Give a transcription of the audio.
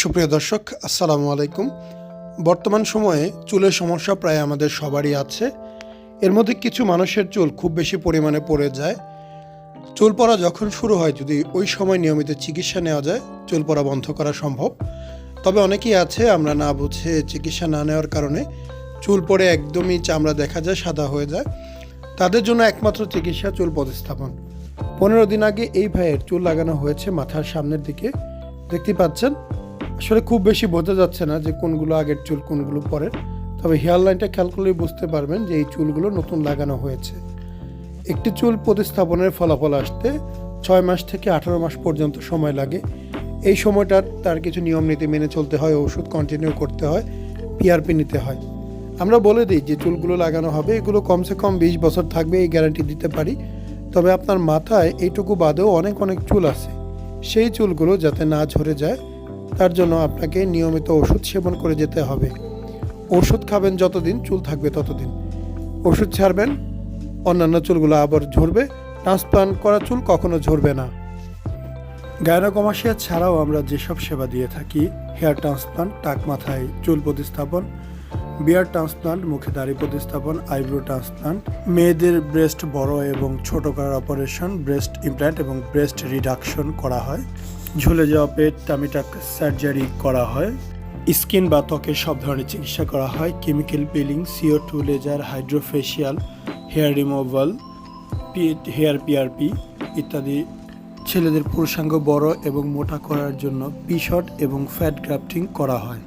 সুপ্রিয় দর্শক, আসসালামু আলাইকুম। বর্তমান সময়ে চুলের সমস্যা প্রায় আমাদের সবারই আছে। এর মধ্যে কিছু মানুষের চুল খুব বেশি পরিমাণে পড়ে যায়। চুল পড়া যখন শুরু হয়, যদি ওই সময় নিয়মিত চিকিৎসা নেওয়া যায়, চুল পড়া বন্ধ করা সম্ভব। তবে অনেকেই আছে আমরা না বুঝে চিকিৎসা না নেওয়ার কারণে চুল পড়ে একদমই চামড়া দেখা যায়, সাদা হয়ে যায়। তাদের জন্য একমাত্র চিকিৎসা চুল প্রতিস্থাপন। 15 দিন আগে এই ভাইয়ের চুল লাগানো হয়েছে মাথার সামনের দিকে, দেখতে পাচ্ছেন। আসলে খুব বেশি বোঝা যাচ্ছে না যে কোনগুলো আগের চুল কোনগুলো পরের, তবে হেয়ার লাইনটা খেয়াল করলেই বুঝতে পারবেন যে এই চুলগুলো নতুন লাগানো হয়েছে। একটি চুল প্রতিস্থাপনের ফলাফল আসতে 6 মাস থেকে 18 মাস পর্যন্ত সময় লাগে। এই সময়টা তার কিছু নিয়ম নীতি মেনে চলতে হয়, ওষুধ কন্টিনিউ করতে হয়, পিআরপি নিতে হয়। আমরা বলে দিই যে চুলগুলো লাগানো হবে, এগুলো কমসে কম 20 বছর থাকবে, এই গ্যারান্টি দিতে পারি। তবে আপনার মাথায় এইটুকু বাদেও অনেক চুল আছে, সেই চুলগুলো যাতে না ঝরে যায় তার জন্য আপনাকে নিয়মিত ওষুধ সেবন করে যেতে হবে। ওষুধ খাবেন যতদিন, চুল থাকবে ততদিন। ওষুধ ছাড়বেন, অন্যান্য চুলগুলো আবার ঝরবে। ট্রান্সপ্লান্ট করা চুল কখনো ঝরবে না। গায়নোকমাসিয়া ছাড়াও আমরা যেসব সেবা দিয়ে থাকি, হেয়ার ট্রান্সপ্লান্ট, টাক মাথায় চুল প্রতিস্থাপন, বিয়ার ট্রান্সপ্লান্ট, মুখে দাড়ি প্রতিস্থাপন, আইব্রো ট্রান্সপ্লান্ট, মেয়েদের ব্রেস্ট বড় এবং ছোট করার অপারেশন, ব্রেস্ট ইমপ্ল্যান্ট এবং ব্রেস্ট রিডাকশন করা হয়, ঝুলে যাওয়া পেট, টামিটাক সার্জারি করা হয়, স্কিন বা ত্বকের সব ধরনের চিকিৎসা করা হয়, chemical peeling, CO2 laser, hydrofacial, hair removal, hair PRP ইত্যাদি। ছেলেদের পুরুষাঙ্গ বড় এবং মোটা করার জন্য পি-শট এবং ফ্যাট গ্রাফটিং করা হয়।